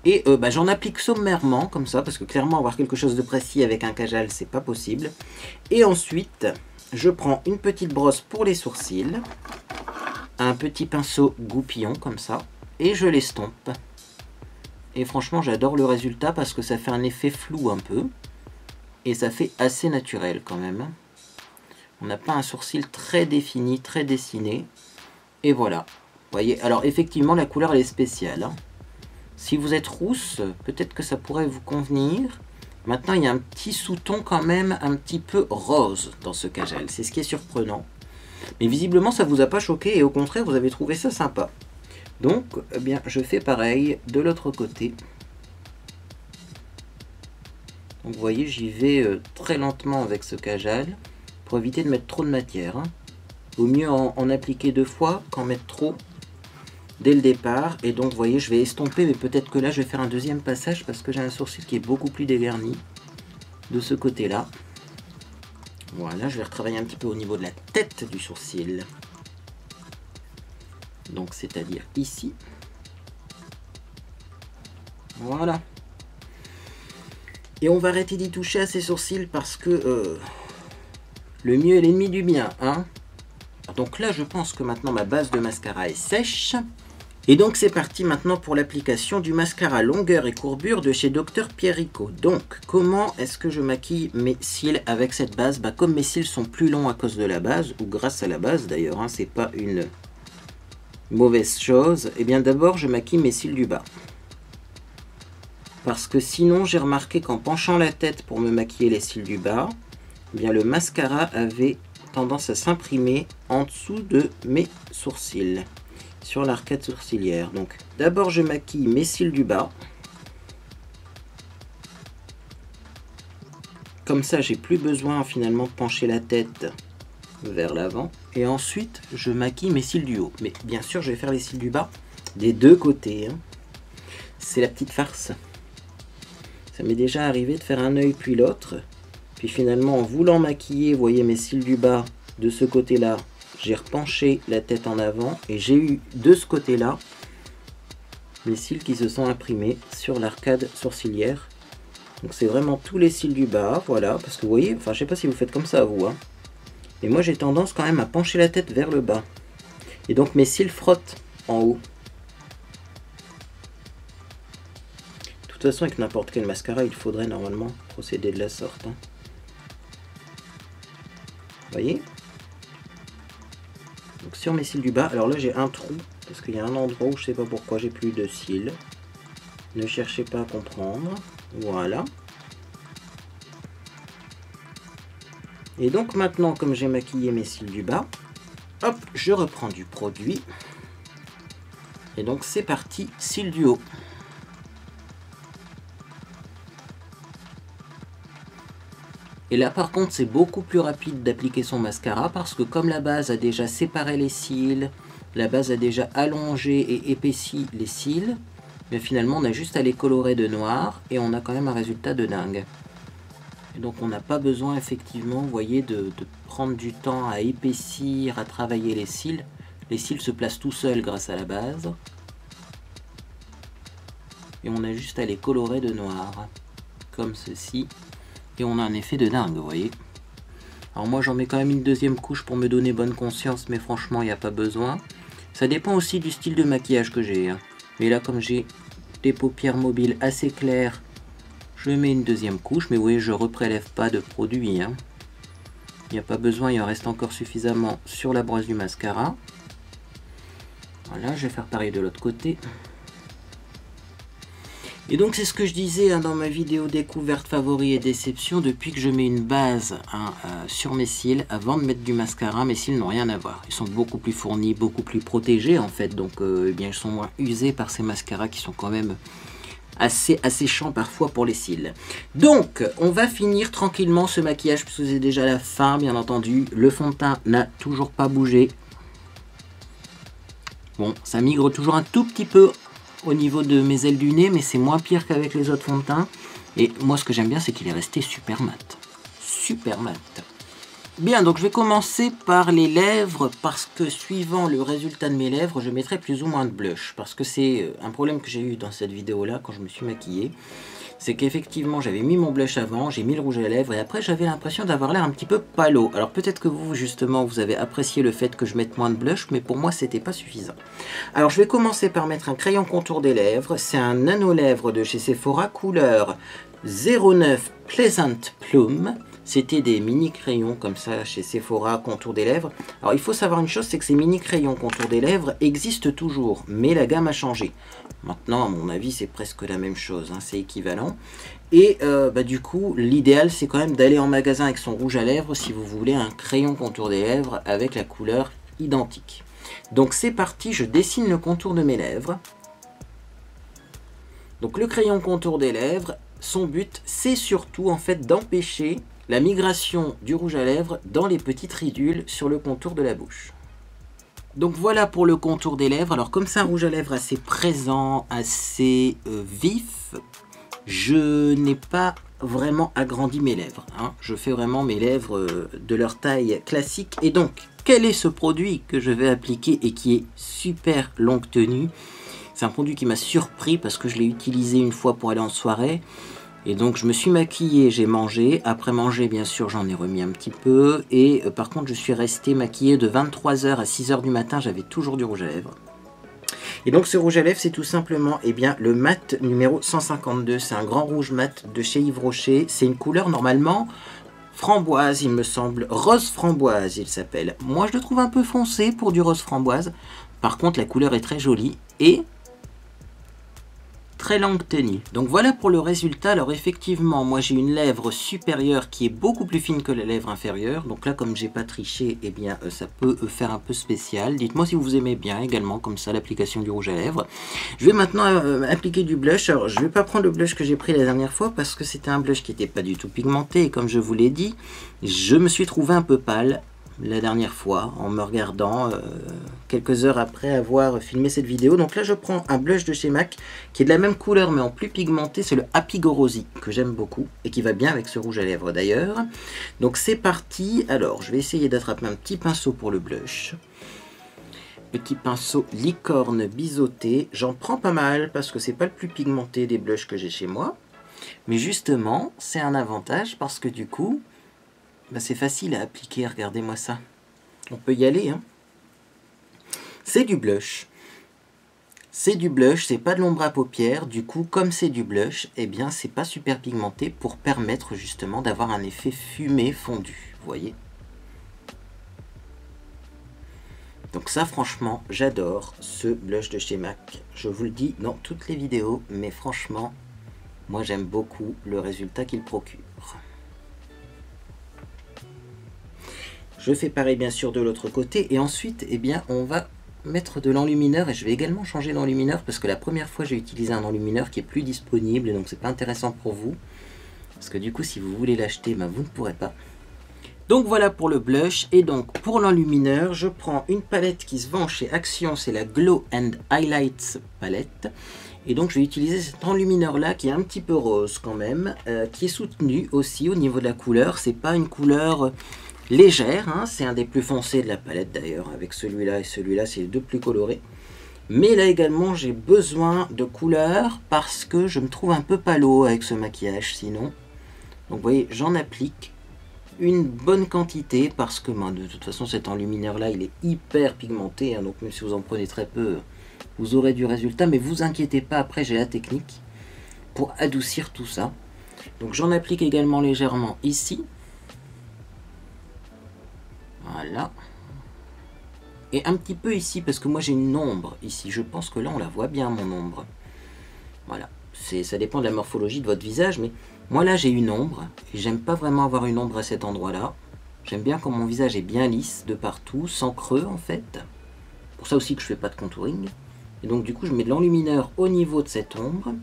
Et j'en applique sommairement, comme ça, parce que clairement, avoir quelque chose de précis avec un Kajal, c'est pas possible. Et ensuite, je prends une petite brosse pour les sourcils. Un petit pinceau goupillon, comme ça. et je l'estompe. Et franchement, j'adore le résultat parce que ça fait un effet flou un peu. Et ça fait assez naturel quand même. On n'a pas un sourcil très défini, très dessiné. Et voilà. Vous voyez, alors effectivement, la couleur elle est spéciale. Hein. Si vous êtes rousse, peut-être que ça pourrait vous convenir. Maintenant, il y a un petit sous-ton quand même un petit peu rose dans ce Kajal. C'est ce qui est surprenant. Mais visiblement, ça ne vous a pas choqué et au contraire, vous avez trouvé ça sympa. Donc, eh bien, je fais pareil de l'autre côté. Donc, vous voyez, j'y vais très lentement avec ce Kajal pour éviter de mettre trop de matière. Hein. Vaut mieux en appliquer 2 fois qu'en mettre trop dès le départ. Et donc, vous voyez, je vais estomper, mais peut-être que là, je vais faire un deuxième passage parce que j'ai un sourcil qui est beaucoup plus dégarni de ce côté-là. Voilà, je vais retravailler un petit peu au niveau de la tête du sourcil. Donc, c'est-à-dire ici. Voilà. Et on va arrêter d'y toucher à ces sourcils parce que le mieux est l'ennemi du bien. Hein. Donc là, je pense que maintenant ma base de mascara est sèche. Et donc, c'est parti maintenant pour l'application du mascara longueur et courbure de chez Dr Pierrico. Donc, comment est-ce que je maquille mes cils avec cette base? Bah, comme mes cils sont plus longs à cause de la base, ou grâce à la base d'ailleurs, hein, c'est pas une mauvaise chose. Et bien d'abord, je maquille mes cils du bas. Parce que sinon, j'ai remarqué qu'en penchant la tête pour me maquiller les cils du bas, eh bien le mascara avait tendance à s'imprimer en dessous de mes sourcils, sur l'arcade sourcilière. Donc, d'abord, je maquille mes cils du bas. Comme ça, j'ai plus besoin finalement de pencher la tête vers l'avant. Et ensuite, je maquille mes cils du haut. Mais bien sûr, je vais faire les cils du bas des deux côtés. Hein. C'est la petite farce. Ça m'est déjà arrivé de faire un œil puis l'autre. Puis finalement, en voulant maquiller, vous voyez mes cils du bas de ce côté-là, j'ai repenché la tête en avant et j'ai eu de ce côté-là mes cils qui se sont imprimés sur l'arcade sourcilière. Donc c'est vraiment tous les cils du bas, voilà, parce que vous voyez, enfin je sais pas si vous faites comme ça vous, hein. Mais moi j'ai tendance quand même à pencher la tête vers le bas. Et donc mes cils frottent en haut. De toute façon avec n'importe quel mascara, il faudrait normalement procéder de la sorte. Hein. Vous voyez? Donc sur mes cils du bas, alors là j'ai un trou, parce qu'il y a un endroit où je sais pas pourquoi j'ai plus de cils. Ne cherchez pas à comprendre. Voilà. Et donc maintenant, comme j'ai maquillé mes cils du bas, hop, je reprends du produit. Et donc c'est parti, cils du haut. Et là par contre c'est beaucoup plus rapide d'appliquer son mascara parce que comme la base a déjà séparé les cils, la base a déjà allongé et épaissi les cils, mais finalement on a juste à les colorer de noir et on a quand même un résultat de dingue. Et donc on n'a pas besoin effectivement, vous voyez, de prendre du temps à épaissir, à travailler les cils. Les cils se placent tout seuls grâce à la base. Et on a juste à les colorer de noir, comme ceci. Et on a un effet de dingue, vous voyez. Alors moi j'en mets quand même une deuxième couche pour me donner bonne conscience, mais franchement il n'y a pas besoin. Ça dépend aussi du style de maquillage que j'ai. Hein. Mais là comme j'ai des paupières mobiles assez claires, je mets une deuxième couche, mais vous voyez je ne reprélève pas de produit. Hein. Il n'y a pas besoin, il en reste encore suffisamment sur la brosse du mascara. Voilà, je vais faire pareil de l'autre côté. Et donc c'est ce que je disais hein, dans ma vidéo découverte favoris et déception, depuis que je mets une base hein, sur mes cils, avant de mettre du mascara, mes cils n'ont rien à voir. Ils sont beaucoup plus fournis, beaucoup plus protégés en fait, donc eh bien, ils sont moins usés par ces mascaras qui sont quand même assez asséchants parfois pour les cils. Donc on va finir tranquillement ce maquillage, puisque c'est déjà la fin bien entendu. Le fond de teint n'a toujours pas bougé. Bon, ça migre toujours un tout petit peu au niveau de mes ailes du nez, mais c'est moins pire qu'avec les autres fonds de teint. Et moi ce que j'aime bien c'est qu'il est resté super mat. Super mat. Bien, donc je vais commencer par les lèvres parce que suivant le résultat de mes lèvres, je mettrai plus ou moins de blush. Parce que c'est un problème que j'ai eu dans cette vidéo-là quand je me suis maquillée. C'est qu'effectivement j'avais mis mon blush avant, j'ai mis le rouge à lèvres et après j'avais l'impression d'avoir l'air un petit peu pâlo. Alors peut-être que vous justement vous avez apprécié le fait que je mette moins de blush, mais pour moi c'était pas suffisant. Alors je vais commencer par mettre un crayon contour des lèvres, c'est un nano lèvres de chez Sephora couleur 09 Pleasant Plum. C'était des mini crayons comme ça chez Sephora contour des lèvres. Alors il faut savoir une chose, c'est que ces mini crayons contour des lèvres existent toujours, mais la gamme a changé. Maintenant à mon avis c'est presque la même chose, hein, c'est équivalent. Et du coup l'idéal c'est quand même d'aller en magasin avec son rouge à lèvres si vous voulez un crayon contour des lèvres avec la couleur identique. Donc c'est parti, je dessine le contour de mes lèvres. Donc le crayon contour des lèvres, son but c'est surtout en fait d'empêcher la migration du rouge à lèvres dans les petites ridules sur le contour de la bouche. Donc voilà pour le contour des lèvres. Alors comme c'est un rouge à lèvres assez présent, assez vif, je n'ai pas vraiment agrandi mes lèvres. Hein. Je fais vraiment mes lèvres de leur taille classique. Et donc, quel est ce produit que je vais appliquer et qui est super longue tenue? C'est un produit qui m'a surpris parce que je l'ai utilisé une fois pour aller en soirée. Et donc je me suis maquillée, j'ai mangé. Après manger, bien sûr, j'en ai remis un petit peu. Et par contre, je suis restée maquillée de 23 h à 6 h du matin. J'avais toujours du rouge à lèvres. Et donc ce rouge à lèvres, c'est tout simplement le mat numéro 152. C'est un grand rouge mat de chez Yves Rocher. C'est une couleur normalement framboise, il me semble. Rose framboise, il s'appelle. Moi, je le trouve un peu foncé pour du rose framboise. Par contre, la couleur est très jolie et très longue tenue. Donc voilà pour le résultat. Alors effectivement, moi j'ai une lèvre supérieure qui est beaucoup plus fine que la lèvre inférieure. Donc là, comme j'ai pas triché, eh bien ça peut faire un peu spécial. Dites-moi si vous aimez bien également comme ça l'application du rouge à lèvres. Je vais maintenant appliquer du blush. Alors je vais pas prendre le blush que j'ai pris la dernière fois parce que c'était un blush qui n'était pas du tout pigmenté. Et comme je vous l'ai dit, je me suis trouvé un peu pâle la dernière fois en me regardant quelques heures après avoir filmé cette vidéo. Donc là je prends un blush de chez MAC qui est de la même couleur mais en plus pigmenté, c'est le Happy Go Rosy que j'aime beaucoup et qui va bien avec ce rouge à lèvres d'ailleurs. Donc c'est parti. Alors je vais essayer d'attraper un petit pinceau pour le blush, petit pinceau licorne biseauté. J'en prends pas mal parce que c'est pas le plus pigmenté des blushs que j'ai chez moi, mais justement c'est un avantage parce que du coup c'est facile à appliquer, regardez-moi ça. On peut y aller. Hein. C'est du blush. C'est du blush, c'est pas de l'ombre à paupières. Du coup, comme c'est du blush, eh bien, c'est pas super pigmenté pour permettre justement d'avoir un effet fumé fondu. Vous voyez? Donc ça, franchement, j'adore ce blush de chez MAC. Je vous le dis dans toutes les vidéos, mais franchement, moi j'aime beaucoup le résultat qu'il procure. Je fais pareil bien sûr de l'autre côté et ensuite eh bien, on va mettre de l'enlumineur et je vais également changer d'enlumineur parce que la première fois j'ai utilisé un enlumineur qui est plus disponible et donc c'est pas intéressant pour vous parce que du coup si vous voulez l'acheter vous ne pourrez pas. Donc voilà pour le blush et donc pour l'enlumineur je prends une palette qui se vend chez Action, c'est la Glow and Highlights palette. Et donc je vais utiliser cet enlumineur là qui est un petit peu rose quand même, qui est soutenu aussi au niveau de la couleur, c'est pas une couleur légère, hein, c'est un des plus foncés de la palette d'ailleurs, avec celui-là et celui-là, c'est les deux plus colorés. Mais là également, j'ai besoin de couleur parce que je me trouve un peu pâlo avec ce maquillage sinon. Donc vous voyez, j'en applique une bonne quantité parce que de toute façon cet enlumineur-là, il est hyper pigmenté, hein, donc même si vous en prenez très peu, vous aurez du résultat. Mais vous inquiétez pas, après j'ai la technique pour adoucir tout ça. Donc j'en applique également légèrement ici. Voilà. Et un petit peu ici, parce que moi j'ai une ombre ici. Je pense que là on la voit bien, mon ombre. Voilà. Ça dépend de la morphologie de votre visage, mais moi là j'ai une ombre. Et j'aime pas vraiment avoir une ombre à cet endroit-là. J'aime bien quand mon visage est bien lisse de partout, sans creux en fait. Pour ça aussi que je fais pas de contouring. Et donc du coup je mets de l'enlumineur au niveau de cette ombre.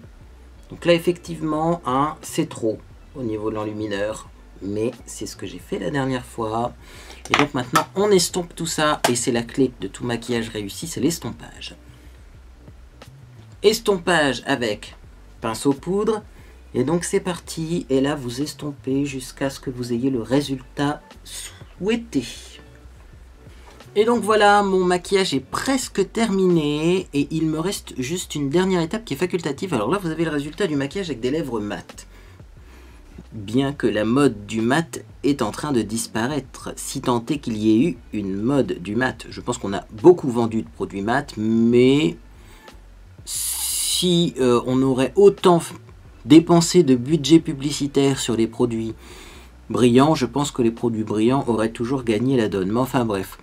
Donc là effectivement, hein, c'est trop au niveau de l'enlumineur. Mais c'est ce que j'ai fait la dernière fois. Et donc maintenant on estompe tout ça. Et c'est la clé de tout maquillage réussi, c'est l'estompage. Estompage avec pinceau poudre. Et donc c'est parti. Et là vous estompez jusqu'à ce que vous ayez le résultat souhaitez. Et donc voilà, mon maquillage est presque terminé et il me reste juste une dernière étape qui est facultative. Alors là, vous avez le résultat du maquillage avec des lèvres mates. Bien que la mode du mat est en train de disparaître, si tant est qu'il y ait eu une mode du mat. Je pense qu'on a beaucoup vendu de produits mat, mais si on aurait autant dépensé de budget publicitaire sur les produits brillants, je pense que les produits brillants auraient toujours gagné la donne. Mais enfin bref.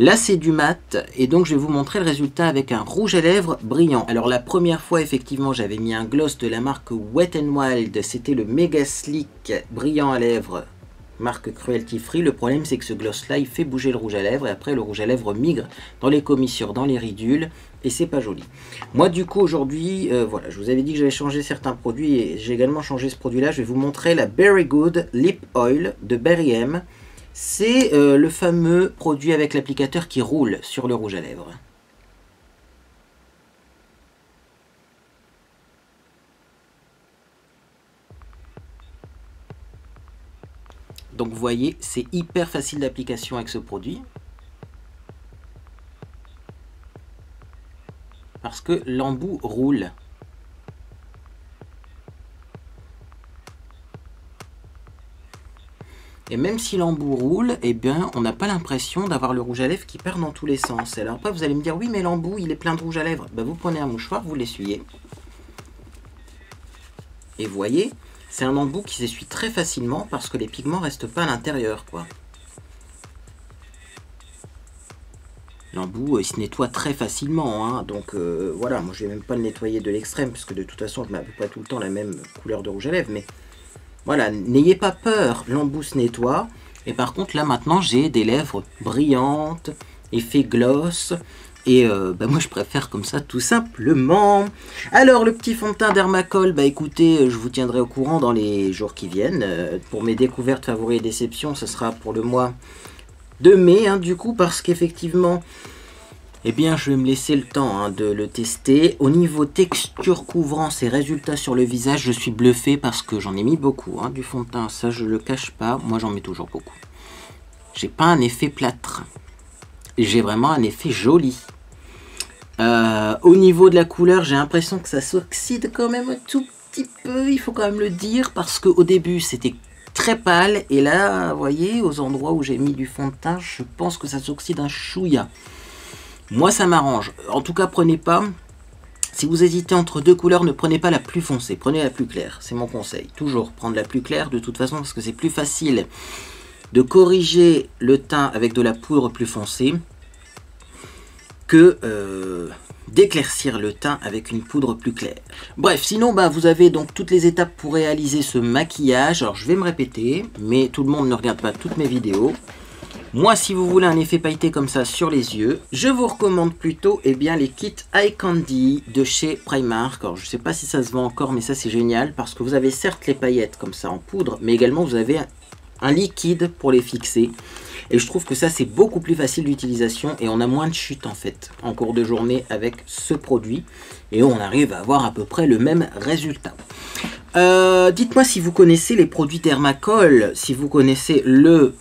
Là c'est du mat et donc je vais vous montrer le résultat avec un rouge à lèvres brillant. Alors la première fois effectivement j'avais mis un gloss de la marque Wet n Wild, c'était le Mega Slick brillant à lèvres marque Cruelty Free. Le problème c'est que ce gloss là il fait bouger le rouge à lèvres et après le rouge à lèvres migre dans les commissures, dans les ridules et c'est pas joli. Moi du coup aujourd'hui voilà, je vous avais dit que j'avais changé certains produits et j'ai également changé ce produit là. Je vais vous montrer la Berry Good Lip Oil de Berry M. C'est le fameux produit avec l'applicateur qui roule sur le rouge à lèvres. Donc vous voyez, c'est hyper facile d'application avec ce produit. Parce que l'embout roule. Et même si l'embout roule, eh bien, on n'a pas l'impression d'avoir le rouge à lèvres qui perd dans tous les sens. Alors après, vous allez me dire, oui, mais l'embout, il est plein de rouge à lèvres. Ben, vous prenez un mouchoir, vous l'essuyez. Et vous voyez, c'est un embout qui s'essuie très facilement parce que les pigments ne restent pas à l'intérieur, quoi. L'embout, il se nettoie très facilement, hein. Donc voilà, moi je ne vais même pas le nettoyer de l'extrême, puisque de toute façon, je n'avais pas tout le temps la même couleur de rouge à lèvres, mais... Voilà, n'ayez pas peur, l'embout se nettoie. Et par contre, là maintenant, j'ai des lèvres brillantes, effet gloss. Et moi, je préfère comme ça, tout simplement. Alors, le petit fond de teint Dermacol, bah écoutez, je vous tiendrai au courant dans les jours qui viennent. Pour mes découvertes, favoris et déceptions, ce sera pour le mois de mai, hein, du coup, parce qu'effectivement... Eh bien, je vais me laisser le temps hein, de le tester. Au niveau texture, couvrance et résultats sur le visage, je suis bluffé parce que j'en ai mis beaucoup. Hein, du fond de teint, ça je le cache pas. Moi, j'en mets toujours beaucoup. J'ai pas un effet plâtre. J'ai vraiment un effet joli. Au niveau de la couleur, j'ai l'impression que ça s'oxyde quand même un tout petit peu. Il faut quand même le dire parce qu'au début, c'était très pâle. Et là, vous voyez, aux endroits où j'ai mis du fond de teint, je pense que ça s'oxyde un chouïa. Moi, ça m'arrange. En tout cas, prenez pas... Si vous hésitez entre deux couleurs, ne prenez pas la plus foncée. Prenez la plus claire. C'est mon conseil. Toujours prendre la plus claire de toute façon parce que c'est plus facile de corriger le teint avec de la poudre plus foncée que d'éclaircir le teint avec une poudre plus claire. Bref, sinon, bah, vous avez donc toutes les étapes pour réaliser ce maquillage. Alors, je vais me répéter, mais tout le monde ne regarde pas toutes mes vidéos. Moi, si vous voulez un effet pailleté comme ça sur les yeux, je vous recommande plutôt les kits Eye Candy de chez Primark. Alors, je ne sais pas si ça se vend encore, mais ça c'est génial parce que vous avez certes les paillettes comme ça en poudre, mais également vous avez un liquide pour les fixer. Et je trouve que ça c'est beaucoup plus facile d'utilisation et on a moins de chute en fait en cours de journée avec ce produit. Et on arrive à avoir à peu près le même résultat. Dites-moi si vous connaissez les produits Dermacol, si vous connaissez le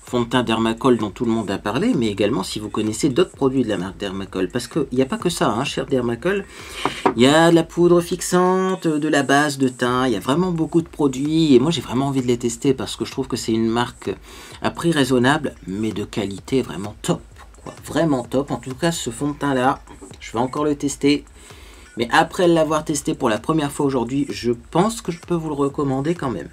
fond de teint Dermacol dont tout le monde a parlé, mais également si vous connaissez d'autres produits de la marque Dermacol, parce qu'il n'y a pas que ça, hein, cher Dermacol, il y a de la poudre fixante, de la base de teint, il y a vraiment beaucoup de produits, et moi j'ai vraiment envie de les tester, parce que je trouve que c'est une marque à prix raisonnable, mais de qualité vraiment top, quoi, vraiment top. En tout cas, ce fond de teint là, je vais encore le tester, mais après l'avoir testé pour la première fois aujourd'hui, je pense que je peux vous le recommander quand même.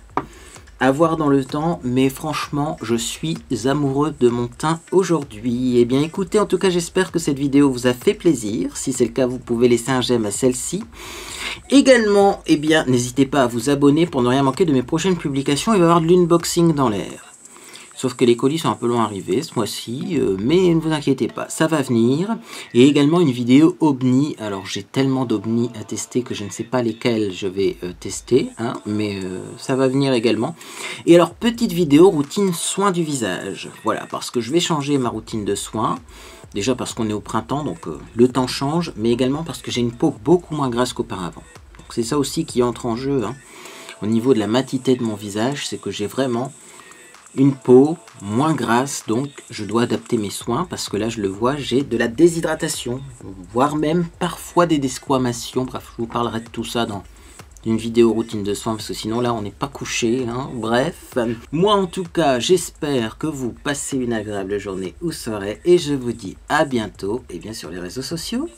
À voir dans le temps, mais franchement, je suis amoureux de mon teint aujourd'hui. Eh bien, écoutez, en tout cas, j'espère que cette vidéo vous a fait plaisir. Si c'est le cas, vous pouvez laisser un j'aime à celle-ci. Également, eh bien, n'hésitez pas à vous abonner pour ne rien manquer de mes prochaines publications. Il va y avoir de l'unboxing dans l'air. Sauf que les colis sont un peu loin à arriver ce mois-ci, mais ne vous inquiétez pas, ça va venir. Et également une vidéo OBNI. Alors j'ai tellement d'OBNI à tester que je ne sais pas lesquels je vais tester, hein, mais ça va venir également. Et alors petite vidéo routine soins du visage. Voilà, parce que je vais changer ma routine de soins. Déjà parce qu'on est au printemps, donc le temps change, mais également parce que j'ai une peau beaucoup moins grasse qu'auparavant. Donc c'est ça aussi qui entre en jeu, hein. Au niveau de la matité de mon visage, c'est que j'ai vraiment une peau moins grasse, donc je dois adapter mes soins parce que là je le vois, j'ai de la déshydratation, voire même parfois des desquamations. Bref, je vous parlerai de tout ça dans une vidéo routine de soins parce que sinon là on n'est pas couché, hein. Bref, moi en tout cas j'espère que vous passez une agréable journée ou soirée et je vous dis à bientôt et bien sur les réseaux sociaux.